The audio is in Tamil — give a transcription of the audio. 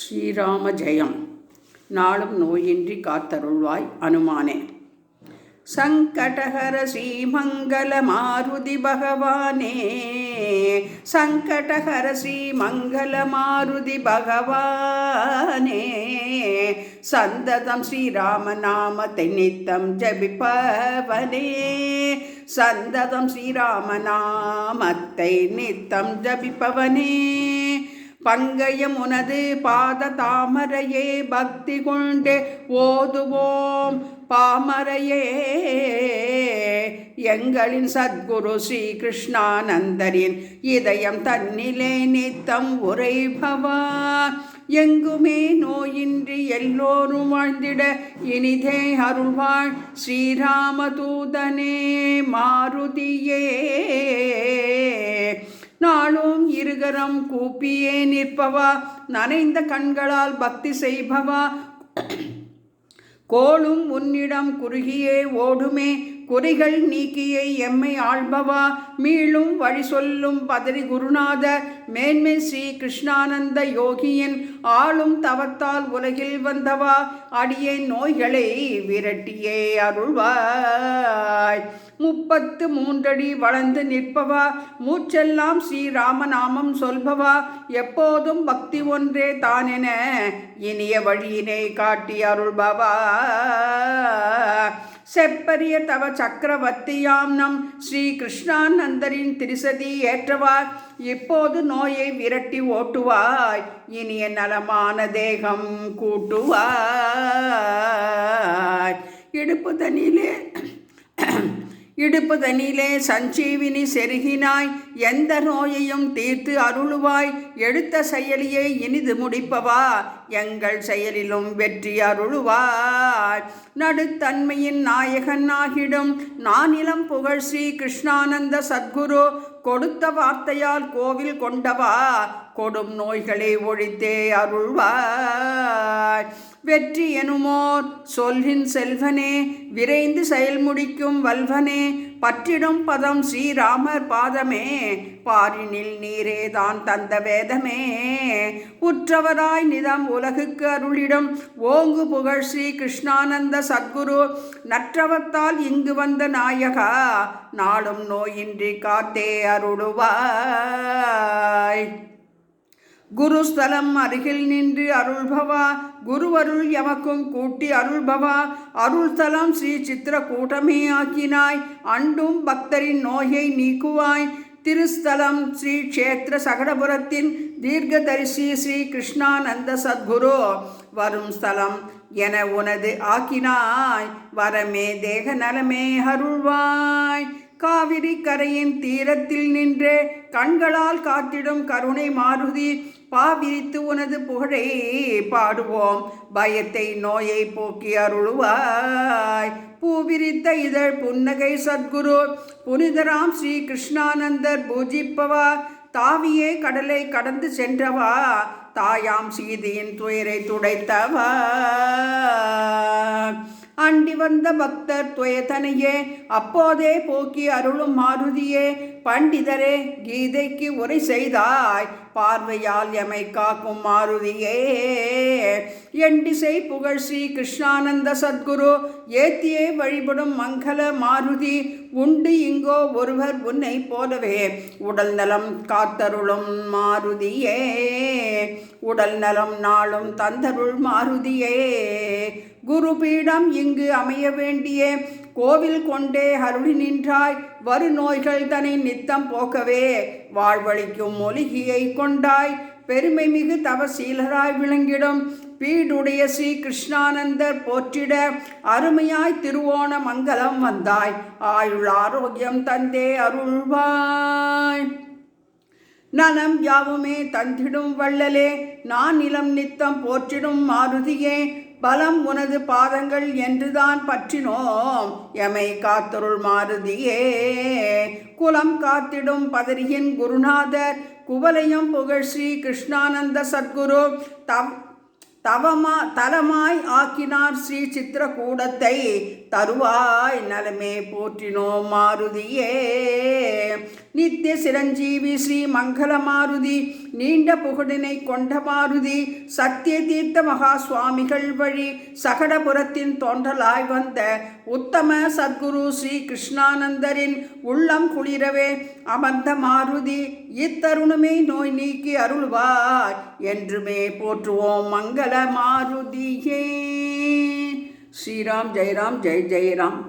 ஸ்ரீராம ஜெயம். நாளும் நோயின்றி காத்தருள்வாய் அனுமானே. சங்கடஹர ஸ்ரீமங்கல மாருதி பகவானே, சங்கடஹர ஸ்ரீமங்கல மாருதி பகவானே, சந்ததம் ஸ்ரீராம நாமத்தை நித்தம் ஜபிப்பவனே, சந்ததம் ஸ்ரீராம நாமத்தை நித்தம் ஜபிப்பவனே, பங்கயம் உனது பாத தாமரையே பக்தி கொண்டு ஓதுவோம் பாமரையே, எங்களின் சத்குரு ஸ்ரீ கிருஷ்ணானந்தரின் இதயம் தன்னிலே நித்தம் உரைபவா, எங்குமே நோயின்றி எல்லோரும் வாழ்ந்திட இனிதே அருள்வாள் ஸ்ரீராமதூதனே மாருதியே, நாளும் இருகரம் கூப்பியே நிற்பவா, நனைந்த கண்களால் பக்தி செய்பவா, கோளும் உன்னிடம் குறுகியே ஓடுமே குறிகள் நீக்கியை எம்மை ஆள்பவா, மீளும் வழி சொல்லும் பதறி குருநாதர் மேன்மை ஸ்ரீ கிருஷ்ணானந்த யோகியின் ஆளும் தவத்தால் உலகில் வந்தவா, அடியே நோய்களை விரட்டியே அருள்வாய், 33 அடி வளர்ந்து நிற்பவா, மூச்செல்லாம் ஸ்ரீராமநாமம் சொல்பவா, எப்போதும் பக்தி ஒன்றே தானென இனிய வழியினை காட்டி அருள்பவா, செப்பரிய தவ சக்கரவர்த்தியாம் நம் ஸ்ரீ கிருஷ்ணானந்தரின் திருசதி ஏற்றவா, இப்போது நோயை விரட்டி ஓட்டுவாய், இனிய நலமான தேகம் கூட்டுவாய், இடுப்பு தனிலே சஞ்சீவினி செருகினாய், எந்த நோயையும் தீர்த்து அருளுவாய், எடுத்த செயலியை இனிது முடிப்பவா, எங்கள் செயலிலும் வெற்றி அருளுவாய், நடுத்தன்மையின் நாயகன் ஆகிடும் நானிலம் புகழ் ஸ்ரீ கிருஷ்ணானந்த சத்குரு, கொடுத்த வார்த்தையால் கோவில் கொண்டவா, கொடும் நோய்களை ஒழித்தே அருள்வாய், வெற்றி எனுமோர் சொல்லின் செல்வனே, விரைந்து செயல் முடிக்கும் வல்வனே, பற்றிடும் பதம் ஸ்ரீராமர் பாதமே, பாரினில் நீரே தான் தந்த வேதமே, உற்றவராய் நிதம் உலகுக்கு அருளிடும் ஓங்கு புகழ் ஸ்ரீ கிருஷ்ணானந்த சத்குரு, நற்றவத்தால் இங்கு வந்த நாயகா, நாளும் நோயின்றி காத்தே அருளுவாய், குருஸ்தலம் அருகில் நின்று அருள்பவா, குருவருள் எமக்கும் கூட்டி அருள்பவா, அருள்தலம் ஸ்ரீ சித்திரக்கூட்டமே ஆக்கினாய், அண்டும் பக்தரின் நோயை நீக்குவாய், திருஸ்தலம் ஸ்ரீ க்ஷேத்திர சகடபுரத்தின் தீர்க்கதரிசி ஸ்ரீ கிருஷ்ணானந்த சத்குரு, வரும் ஸ்தலம் என உனது ஆக்கினாய், வரமே தேக நலமே அருள்வாய், காவிரி கரையின் தீரத்தில் நின்றே கண்களால் காத்திடும் கருணை மாருதி, பாவிரித்து உனது புகழை பாடுவோம், பயத்தை நோயை போக்கி அருளுவாய், பூவிரித்த இதழ் புன்னகை சத்குரு, புனிதராம் ஸ்ரீ கிருஷ்ணானந்தர் பூஜிப்பவா, தாவியே கடலை கடந்து சென்றவா, தாயாம் சீதையின் துயரை துடைத்தவா, அண்டி வந்த பக்தர் துயதனையே அப்போதே போக்கி அருளும் மாருதியே, பண்டிதரே கீதைக்கு உரை செய்தாய், பார்வையால் எமை காக்கும் மாருதியே, எண்டிசை புகழ் ஸ்ரீ கிருஷ்ணானந்த சத்குரு, ஏத்தியே வழிபடும் மங்கள மாருதி, உண்டு இங்கோ ஒருவர் உன்னை போலவே, உடல் நலம் காத்தருளும் மாருதியே, உடல் நலம் நாளும் தந்தருள் மாருதியே, குருபீடம் இங்கு அமைய வேண்டிய கோவில் கொண்டே அருளி நின்றாய், வரு நோய்கள் தன்னை நித்தம் போக்கவே, வாழ்வழிக்கும் மொழிகியை கொண்டாய், பெருமை மிகு தவசீலராய் விளங்கிடும் பீடுடைய ஸ்ரீ கிருஷ்ணானந்தர் போற்றிட, அருமையாய் திருவோண மங்கலம் வந்தாய், ஆயுள் ஆரோக்கியம் தந்தே அருள்வாய், நலம் யாவுமே தந்திடும் வள்ளலே, நான் நிலம் நித்தம் போற்றிடும் மாருதியே, பலம் உனது பாதங்கள் என்றுதான் பற்றினோம், எமை காத்தருள் மாருதியே, குலம் காத்திடும் பதரியின் குருநாதர், குவலையும் புகழ் ஸ்ரீ கிருஷ்ணானந்த சத்குரு, தலமாய் ஆக்கினார் ஸ்ரீ சித்திரக்கூடத்தை தருவாய் நலமே போற்றினோம் மாருதியே. நித்திய சிரஞ்சீவி ஸ்ரீ மங்கள மாருதி நீண்ட புகழினை கொண்ட மாருதி சத்திய தீர்த்த மகா சுவாமிகள் வழி சகடபுரத்தின் தோன்றலாய் வந்த உத்தம சத்குரு ஸ்ரீ கிருஷ்ணானந்தரின் உள்ளம் குளிரவே அமர்ந்த மாருதி இத்தருணமே நோய் நீக்கி அருள்வாய் என்றுமே போற்றுவோம் மங்கள மாருதியே. ஸ்ரீராம் ஜெயராம் ஜெய் ஜெயராம்.